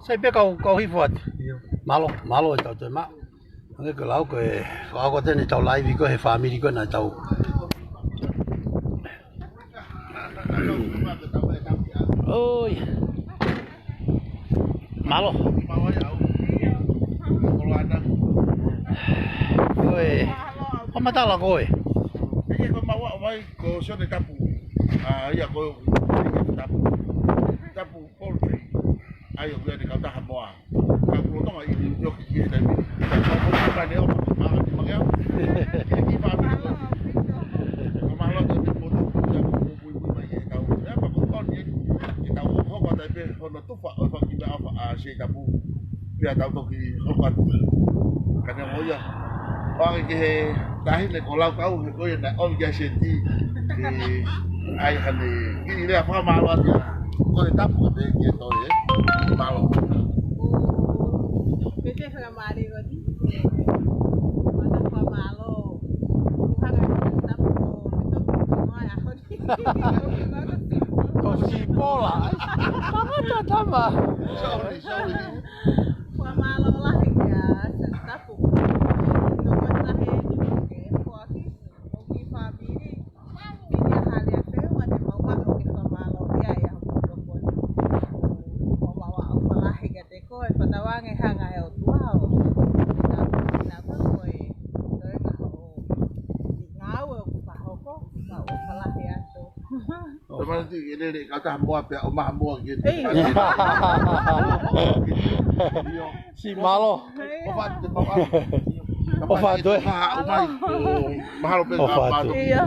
Sai pe kau hi fuat. Malo tau te ma. Nge ko lau ko ko tene tau live ko he family ko na tau. Oi. Malo. Oi. O matala koe. Ia ko mawa mai ko so de tapu. Ia ko tapu poultry. Ai o de ka ta moa. Ka ko to mai yo ki e dai. Ko ka de o ma ma ya. Ki fa mi ko. Ko ma lo de mo to ya ko bu mai e ka o. Ya pa ko kon ni. Ki ta o ko ta pe ko no tu fa o fa ki ba fa se tapu. Pia ta to ki o ka. Ka ne mo ya. Orang ke tahin le kolau kau ko ya on ya senti ai hane ini le apa malu dia ko tap ko de ke to ye malu Bete fala mari godi mana pa malo haga tap ko to mo ya hodi Ko si pola. Mama tama. sorry pa malo lah ya tap ko Nanti ini kata mua pe o ma mua gitu. Si malo. O fato é. Mahalo pe apa tu. Iya.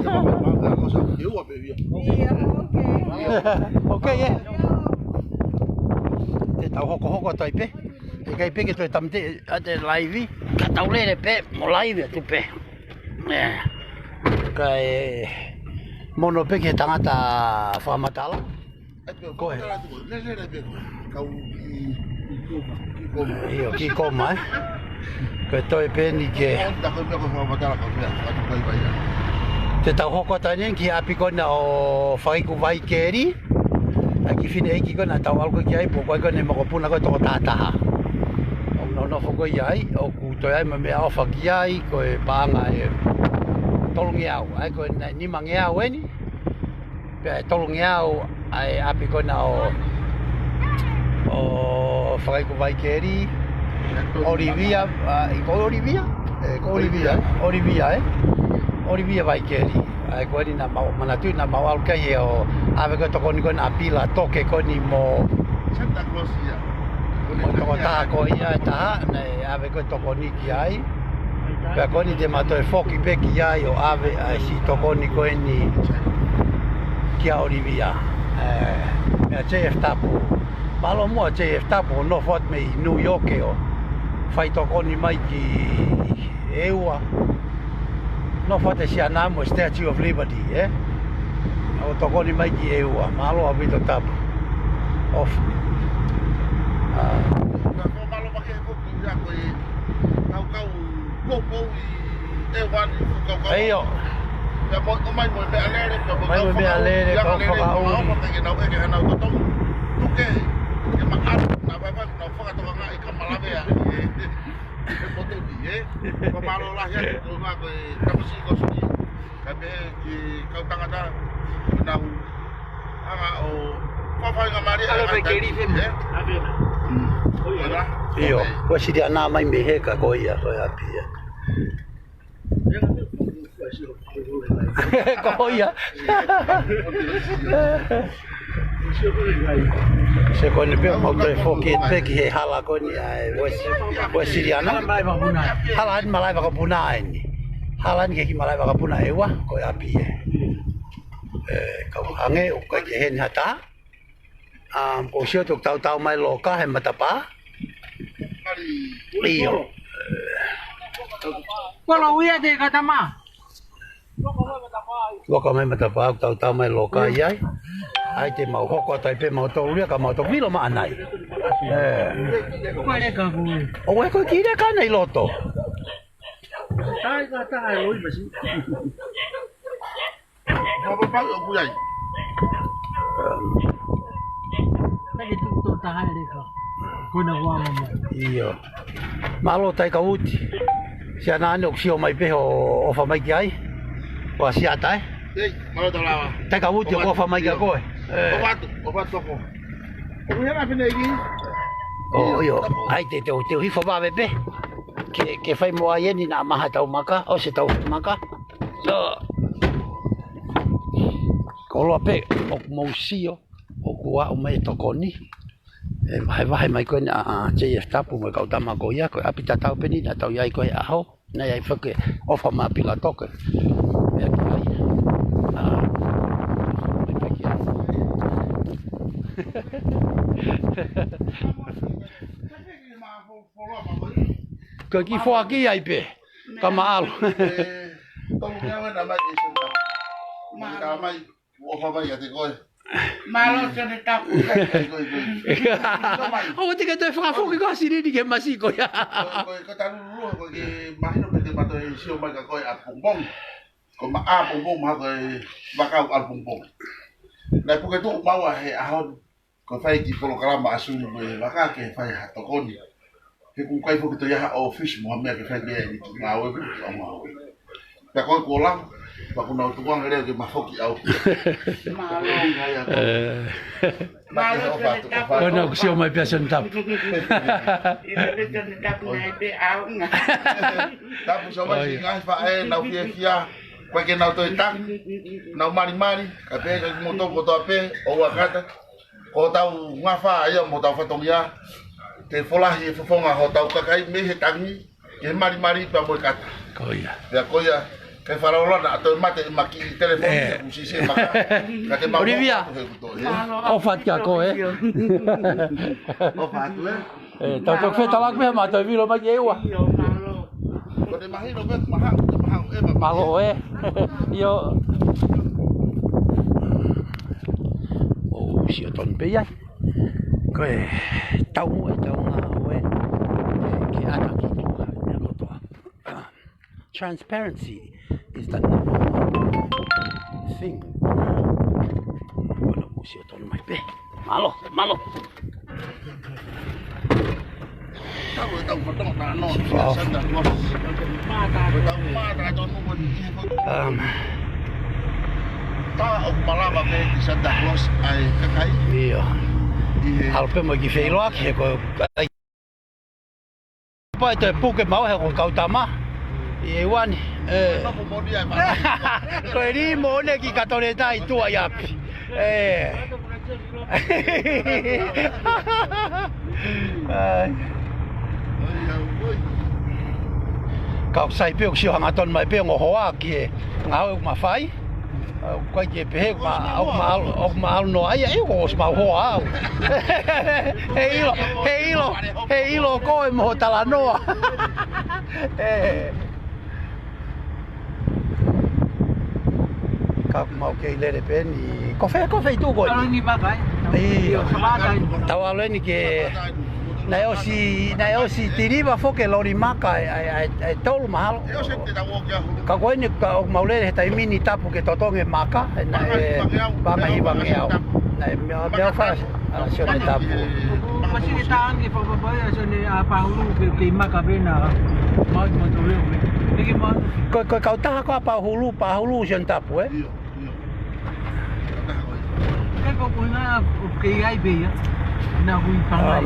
Ko sa eu a pe via. Iya, Okay é. Te tau hoko tai pe. Te kai pe ke toi tamte ate live. Ka tau le pe mo live tu pe. Kai mono pe ke tangata whamatala. Ko he. Kau Io ki koma. Ko toi pe ni ke. Te tau hoko tane ki api kona o whaiku vai keri. Aki fine eki kona tau alko ki ai po koi kone makopuna koe toko tātaha. O no foko i ai, o ku toi ai me ao whaki ai, koe paanga e tolungi au. Ai koe nimangi au eni. Pea e tolungi au ai api kona o whaiku vai keri. Olivia, ko Olivia? Ko Olivia, Olivia vai keri. Ai ko ni na manatu na mawal kai o ave ko to koni kona pila toke koni mo Santa Claus ia. mo to ta ko ia ta na ave ko to koni ki ai. Pe koni de mato e foki pe ki ai o ave ai si to koni ko ni ki a Olivia. Me che tapo. Malo mo che tapo no fot me New York o. Fai to koni mai ki eua. No fate si anamo Statue of Liberty, O tokoni mai ki eua, malo a vito tapu. Off. Malo make ko ki ya ko kau e wan kau. Eio. Ya mo mai mo be alere ko. Mai mo be alere ko fa au. Mo te na e na ko to. Tuke. Ke makan na ba ba na fa to nga ikamalabe ya. Foto dia, pemalo lah ya, rumah ke, kamu sih kau sini, kami di kau tengah dah, tahu, kau faham ngamari, Kalau pergi film, apa? Oh iya, Io, quasi di anna mai me heka ko ia so ya pia. Ko ia. Se koni pe mo to foki pe ki he hala koni ai wes siriana hala an malai ba puna ni hala ni ki malai ba puna ewa ko ya pi ka hange o ka ke hen hata ko sio to tau mai loka he matapa io Kalau ia de kata mah. loka mai matapa tau mai loka ai ai te mau hoko tai pe mau to ria ka mau to vilo ma anai Kau ni kau. o we ko ki ka nei loto Tai kata loi basi. apa apa aku ya, Lagi tu tahan dia kau. Kuna wama mo. Iyo. Malo tai ka uti. Sia na ane o sio mai pe o fa mai ai. O sia tai. Ei, malo tau lawa. Tai ka uti o fa mai ka koe. O va toko. O ia pene iki. O yo, ai te hifo ba be. Ke fai mo ai ni na maha tau maka, o se tau maka. So. Ko lo pe o mo sio o kua o mai tokoni. E vai mai ko na che tapu mo ka tama ko ia ko apita tau peni na tau ia ko a ho na ia fake o fa ma pila toke. E ai. Ko ki fo aki ai pe. Ka maalo. Tau mea wena mai e senta. Ka mai o fa mai ate koe. Malo se ne tapu. O te ke te whakafo ki kasi nini ke masiko ya. Ko tanu lua ko ke mahino pe te mato e sio mai ka koe a pompong. Ko ma a pompong ma koe makau al pompong. Nai puke tu maua he ahon. Ko fai ki programa asunu me waka ke fai hatokoni. Ke ku kai fo ke to ya office mo me ke fai ke ni ngawe ku ngawe. Ta ko ko lang pa ku na tu wang re ke mafoki au. Malo. Malo Ko na ko sio mai pesa tap. Ile se ne tapu na pe au nga. Ta pu so mai ngai fa e na fia. Kwa ke na to itang. Na mari ka pe ka mo to ko to pe o wakata. Ko tau ngafa ia mo tau fatongia. Te folahi fofonga ho tau kakai me he tangi. Ke mari pa mo kata. Ko ia. Ya ko ya ke faraola na to mate maki telefon ku si se maka. Ka te ma. Olivia. O fat ka ko O fat le. Tau tok feta lak me ma to vilo ma yewa. Ko te mahino bet mahang e ma. Malo yo. O si ton pe ya. Ko tau nga we. Ke ata ki no to. Transparency is the number one thing. Bueno, musio ton mai pe. Malo. Tau potong ta no. Sanda ko. Mata don mo ni. Ta o malama pe ki Santa Claus ai kakai. Iya. Alpe mo ki feilo aki ko. Pai te puke mau he ko kautama. I wani. No mo dia ma. Ko ri mo ne ki katore tai tua yapi. Kau sai pe o si hanga ton mai pe ngo hoa ki ngau ma fai. Ko ke pe ma au ma no ai e ko ma hoa. Heilo ko e mo tala noa. Kau mau ke lere pe ni kofe tu ko. Kalau ni bagai. Iya. Bagai. Tau alo ni ke na o si tiriba fo ke lori maka ai tolu mahalo. Eu sempre da wo kia. Ka koe ni ka maulere he tai mini tapu ke totonge maka na baka hibang eau. Na me fa sio ni tapu. Masih kita angin pababaya so ni pahulu ke maka bena. Mau tu leo. Lagi mau. Ko kau taha ko pahulu sio tapu Iyo. Kan kau punya ke ai be ya. Na hui pangai.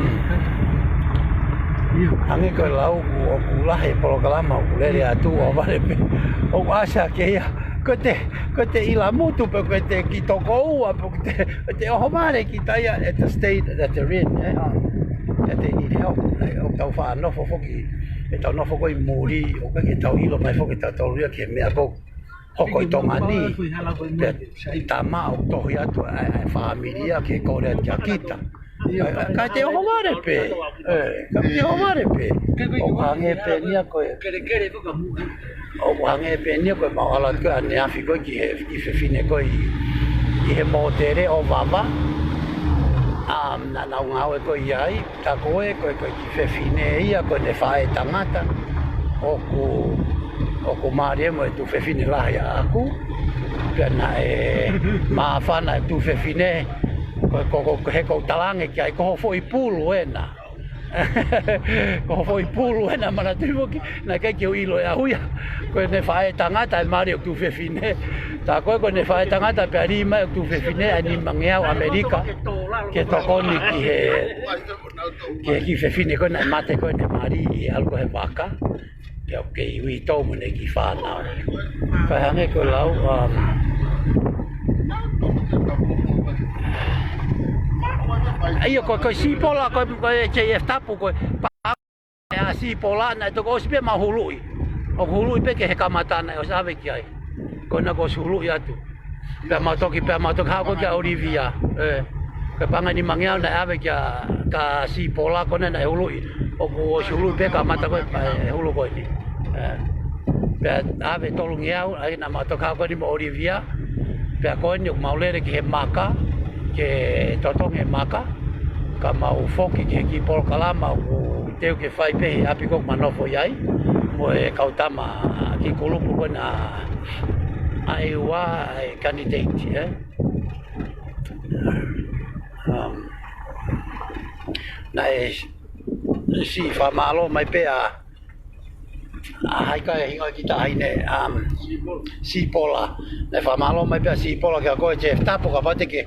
Ange ko lau o kula he polo kalama o lere atu o vale pe. O asa ke ia ko te ila mutu pe ko te ki toko ua pe te o mare ki tai at the state that they're in that they need help. O tau fa no fo ki e tau no fo ko i muri o ke tau ilo mai fo ke tau ria ke mea ko hoko i tonga ni. I tama o tohi atu a familia ke kore kia kita. Ka te oho mare pe. Ka te oho mare pe. O hange pe nia koe. Kere buka mu. O hange pe nia koe maala koe ane afi koe ki fefine koe i he motere o vava. Na ngau e koe iai. Ta koe ki fefine ia koe ne whae tangata. O maare mo e tu fefine lahi a aku. Pia na maafana e tu fefine. Ko he ko talange ki ai ko fo i pulu ena Ko foi pulu na mana tuki na kai ki ilo ya huia. Ko ne fae tangata e Mario tu fe fine. Ta ko ne fae tangata pe ari ma tu fe fine ani mangea Amerika. Ke to koni ki fe fine ko na mate ko ne mari algo he vaca. Ke ui to mo ne ki fa na. Ka hange ko lau Ayo ko si pola ko che tapu ko pa si pola na to ko spe ma hului. O hului pe ke kamata na o sabe ki ai. Ko na ko hului atu. Pe ma to ha ko ka Olivia. Ke panga ni mangea na ave ka si pola ko na hului. O ko hului pe kamata ko hulu ko ni. Pe ave tolungia ai na ma to ha ko ni Olivia. Pe ko ni maulere ki he maka. Ke totonge maka ka mau foki ke ki por kalama o teu ke fai pe api ko manofo yai mo e kautama ki kulupu ko na ai wa candidate na e si fa malo mai pe hai ka hinga kita haine si pola na fa malo mai pe si pola ke ko je tapo ka pate ke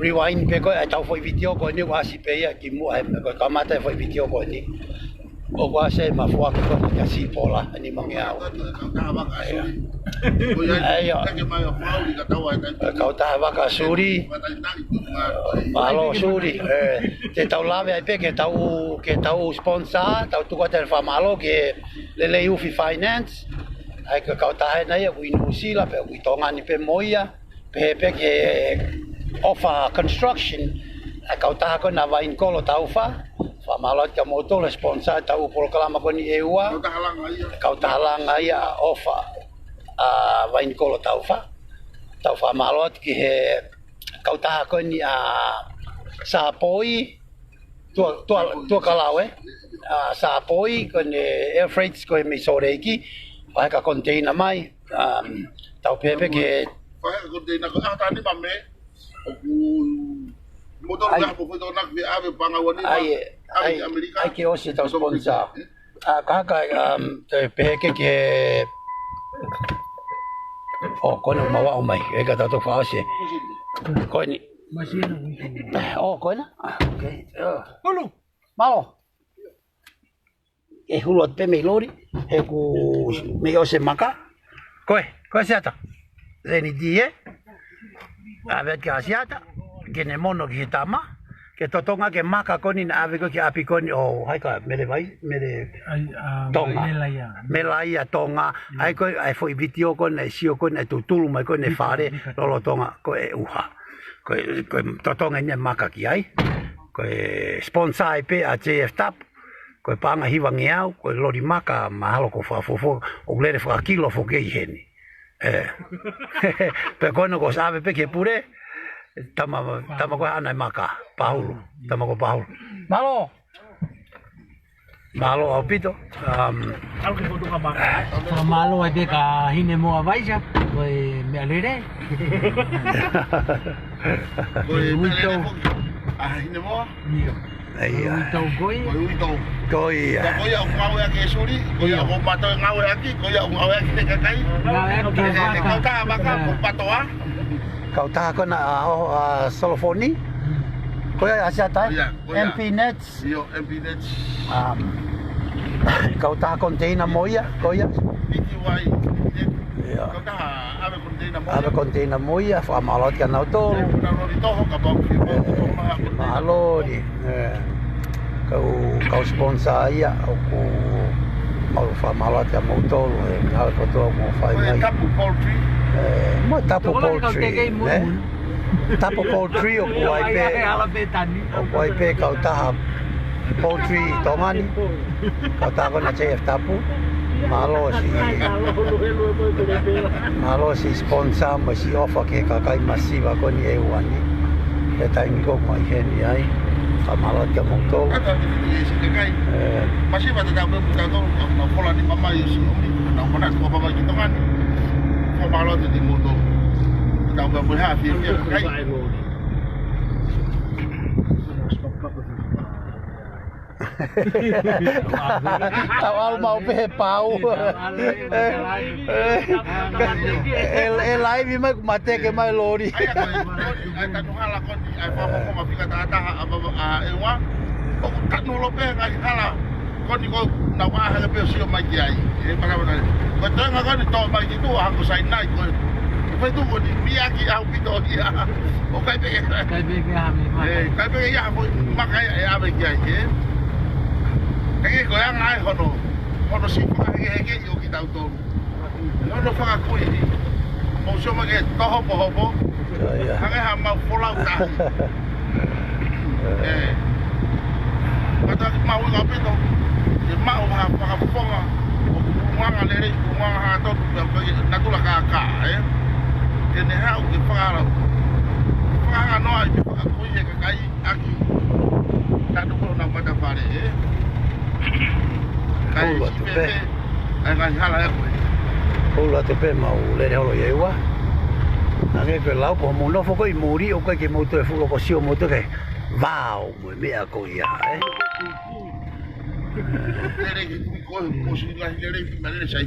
rewind pe ko tau foi video ko ni wa si pe ya ki mu ai ko kamata foi video ko ni o wa se ma fo ko ka si pola ni mangea ai ka ta va ka suri malo suri te tau lave ai pe ke tau sponsor tau tu ko te fa malo ke le ufi finance ai ka ta na ya ku inu sila pe ku tonga ni pe moia pe ke offer construction kau taha ko na vain kolo taufa fa malot ka moto le sponsor tau programa ko ni eua kau tahalanga ia offer vain kolo taufa malot ki he kau taha ko ni sa poi tu kalawe sa poi ko ni air freights ko mi soreki pa ka container mai tau pepe ke pa ka container ko tani mamme motor ga po to nak vi ave pangawani ai Amerika ai ke osi tau sponsor kaka te peke ke kono mawa o mai e ka tau fa osi koni Masina. Kona okay hulu malo e hulu pe me lori e ku me ose maka koe siata zeni die ave ka siata ke ne mono ki tama ke totonga ke maka koni na ave ko ki api koni o hai ka mele vai mele tonga melaya tonga ai ko ai foi video ko na sio ko na tutulu mai ko ne fare lolo tonga ko e uha ko totonga ne maka ki ai ko sponsor ai pe a JF tap ko panga hiwangi au ko lori maka mahalo ko fa fofo o glere fa kilo fo ke heni pe kono ko sabe pe ke pure tama ko ana maka Paulo tama ko Paulo malo opito Algo foto ka ba? Malo ay ka hine mo avaisa ko me alere. ko muito hine mo Iya. Tau goi. Koi. Ko ya ngau ya ke suri, ko ya ko pato ngau ya ki, ko ya ngau ya ki te kakai. Ko ta baka ko patoa. Kau taha ko na solofoni. Ko ya asia tai. MP Nets. Yo MP Nets. Kau taha container moia, ko ya. PTY. Ya. Ko ta ave container mo. Ave container moia, fa malot ka na to. Na ro to ka ba. Malori. Kau sponsor ia aku mau fa malot ka mo to, na ko to mo fa mai. Tapu poultry. Mo tapu poultry. Tapu poultry o kuai pe. O kuai pe kau taha poultry tomani. Kau taha na JF tapu. Malo si sponsor mo si offer ke kakai masiva ko ni ewani. E taimi ko mai heni ai. Malot ka mo to. Masiva te tapu ka to na pola ni mama yo si na kona ko baba ki to kan. Ko malot di mo to. Tau ka mo ha fi kai. Tau au mau pe pau. E live mai ku mate ke mai lori. Ai ta no hala kon ai fa ko ma fika ta e wa o ta no lo pe ngai hala kon ko na wa ha pe sio mai ai e para para ko tanga kon to mai ki tu ha ko sai nai ko fai tu ko di via ki au pito dia o kai pe ha mi ma kai pe ya mo ma kai ya be ki ai ke e ko ya ngai hono si ko ke yo ki tau to no fa ko ni mo so ma ke to ho hanga ha mau folau ta mata mau ga pito e mau ha pa fonga o kuanga le kuanga ha to na tu la ka ke ne ha o ke fara no ai ke fa ko ye ka kai aki ta do na mata fare kai pe ai ga hala e ko Ola te pe mau le holo ye wa. Nge ke lau po mo no fo ko i muri o ka ke mo to fu ko si o mo to ke vau mo me a ko ya le ko si la le me sai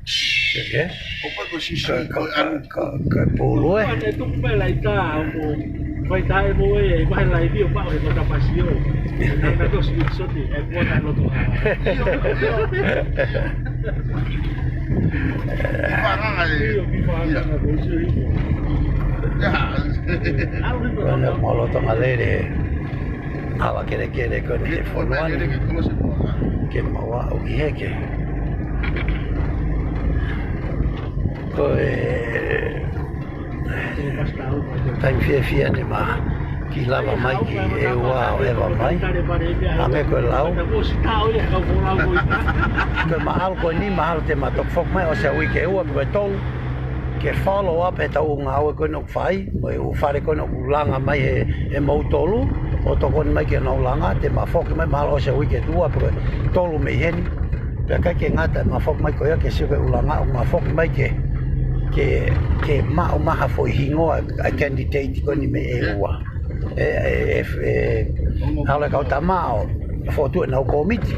Che? o ko si ko Ka polo e. Ne tu pe lai ta mo vai ta e mo e vai lai dio pa o ta pasio. Na ko si so ti e po ta lo to. Bueno, molo toma lere. Ava kere ko ni fonuan. Ke mawa o ki heke. Ko time fie ne ma ki lava mai ki e wa o eva mai. Ame ko lau. Ko mahal ko ni mahal te matok fok mai o se wike ua ko tolu. Ke follow up e tau ngā ue koe nok whai, mai u whare koe nok langa mai e mau tolu, o to koe mai ke nau langa, te ma whoki mai mahalo o se wike tua, pero tolu mei heni. Pea kai ke ngata ma whoki mai koe ke sio ke ulanga, o ma whoki mai ke ma o maha fo hingoa a candidate koe ni me e ua. Hale kau ta mao, fotu e nau komiti,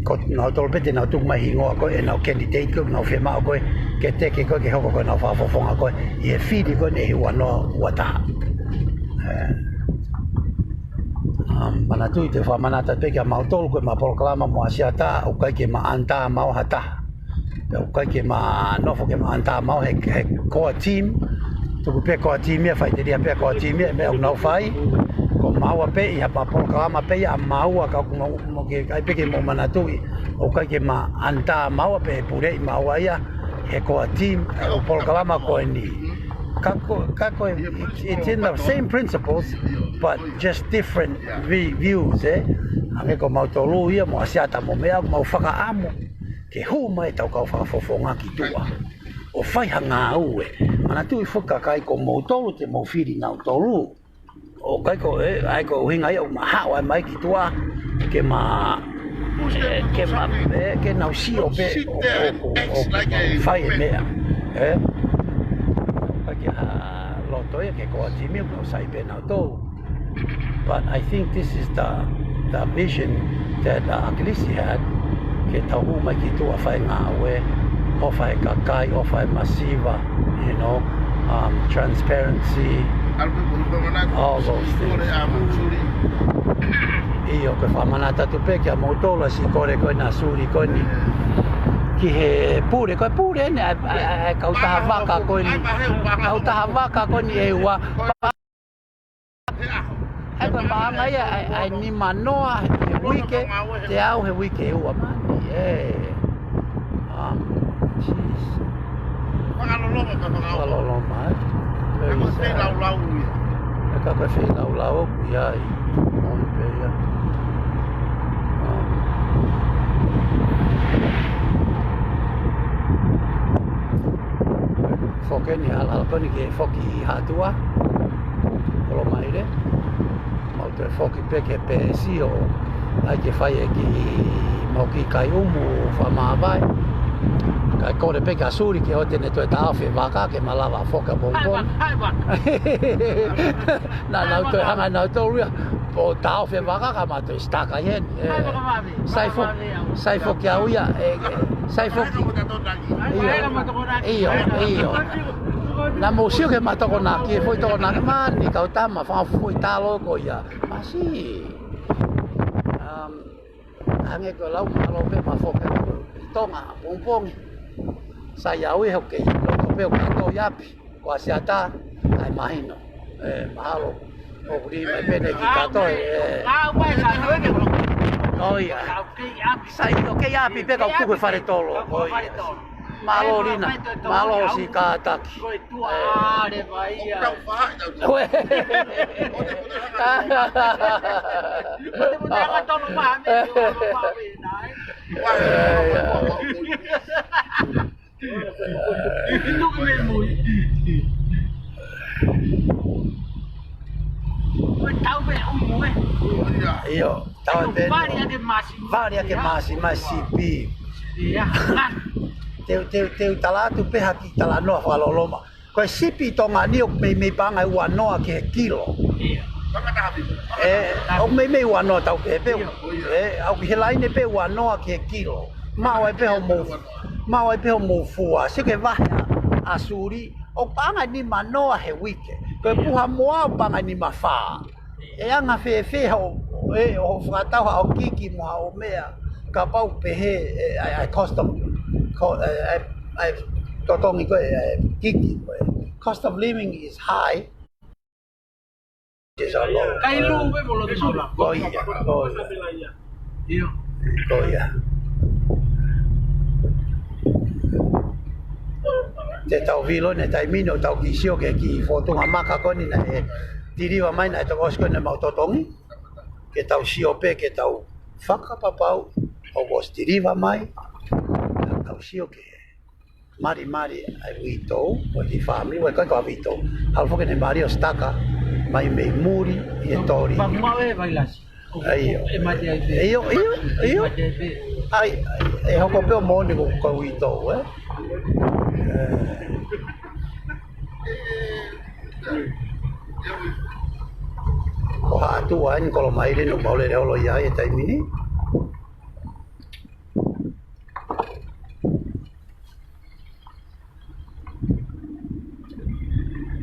ko nau tolu pete nau tuk mai hingoa koe e nau candidate koe, nau whe mao koe, ke teke koe ke hoko koe nau whafofonga koe i e whiri koe ne hiwa noa wataha. Mana tui te whamanata peke a mautolu koe ma polokalama mo asia tā, o kai ke ma anta mau hataha. O kai ke ma nofo ke ma anta mau he koa team, tuku pe koa team ia, whai te ria pe koa team ia, me au nau whai, ko maua pe i hapa polokalama pe ia, a maua ka mo ke kai peke mo mana tui, o kai ke ma anta maua pe pure i maua ia, he koa team, o polokalama koe ni. Kako, it's in the same principles, but just different views, Ange ko mautolu ia mo asiata mo mea, mau whakaamo, ke hu mai tau kau whakafofonga ki tua. O whai hanga au mana tui whakakai ko mautolu te mau whiri ngau tolu. O kai ko ai ko hinga ia o mahao ai mai ki tua, ke nau si o pe o whai e mea. Ke loto ia ke koa timi o sai pe nau tolu. But I think this is the vision that Aglisi had. Ke tau mai ki tua whai ngā ue, o whai kakai, o whai masiva, you know, transparency, all those things. Iyo ke whamanata tupe kia mautola si kore koe nā suri koe ni. Ki he pure ne kau taha waka koe ni. Kau taha waka koe ni e ua. Ai koe maanga ia ai ni manoa he wike, te au he wike e ua mani. Jeez. Whakaloloma ka whakao. Whakaloloma, Ako te lau ia. Eka koe whi lau ia i moni pe ia. Whoke ni ala koni ke whoki i hatua. Kolo maire. Mau te whoki peke pēsi o ai ke whai e ki mau ki kai umu whamawai. Kai kore peka suri ke hote ne toi taofe waka ke malawa foka bongbong. Na nau toi hanga nau tau ria. Po taofe waka ka matoi staka hen. Saifo ki auia. Saifo ki. Iyo. Na musio ke matoko na ki foi toko na mani kau tama fa foi talo ko ia. Masi. Ange ko lau malo pe ma foka. Tonga bongbong. Saya ui hoke loko peo kato yapi ko asiata ai mahino mahalo o kuri mai pene ki kato oia sai hoke yapi pe kau kuke fare tolo malo rina malo si kataki Itu kememu. Tahu be umum eh. Iyo, tahu be. Varia ke masi pi. Iya. Teu talatu pe haki talanoa faloloma. Ko sipi tonga ni o me panga uanoa ke kilo. Iya. O me uanoa tau ke pe. Au ki helaine pe uanoa ke kilo. Mau pe ho mo. Mau ai pe mo fua, se ke vaha asuri o panga ni manoa he wike. Ko puha moa panga ni mafa. E anga fe o fratau ha o kiki mo o mea ka pau pe he ai custom ai totongi ko kiki. Cost of living is high. Kai lu be bolo de sola. Iyo. Koia. Te tau vilo ne tai mino tau ki sio ke ki fotonga maka koni na e diriwa mai na to osko ne mautotongi ke tau sio pe ke tau whakapapau o gos diriwa mai tau sio ke mari ai wito o di family o kai ka wito halfo ke ne mari o staka mai me muri e tori Pagmawe bailas. Iyo. Iyo. Ai e hoko pe o moni ko wito ko hatu an kalau mai le no maule le olo ia e tai mini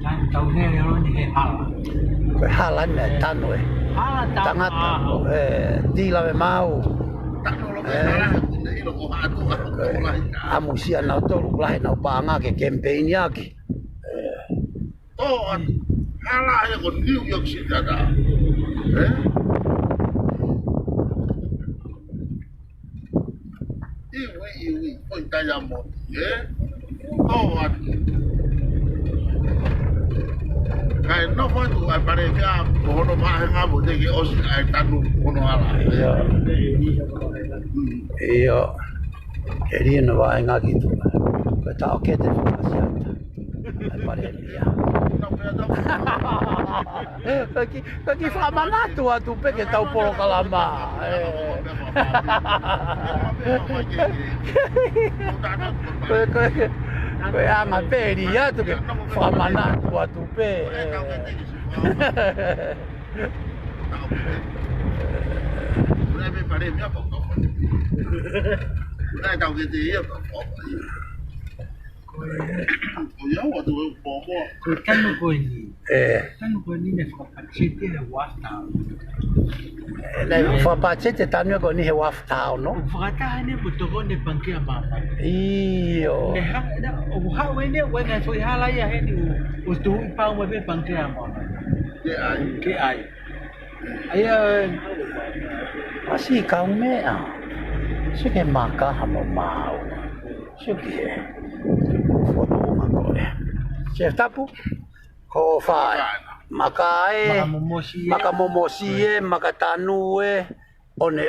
Dan tau ne le ro ni he hala. ko halan ne tano e Hala tangata di la mau amusia na tolu lahe na panga ke campaign yake hala ya ko New York City ada iwi ko taya mo kai no fa tu ai pare ka ko no ma ha mo de ke os ai tanu kono hala iyo quería no va en aquí tu ko ta o ke te fasiata ai pare dia Kaki whamanato atu peke tau poro kalama. Koe anga peri atu ke whamanato atu pe. Kanu ko ni ne whakapachete le wafta. Le whapachete tanu ko ni he waftao no? Whakataha ne mutoko ne pankia mama. Iyo. Ne ha wene wena foi hala ia he ni o tu pa mo be pankia mama. Ke ai. Ai Asi kau mea. Sige maka hamo mau. Sige. Foto makoe. Chef tapu. Ko fai. Maka e. Maka momosie, maka tanue. One.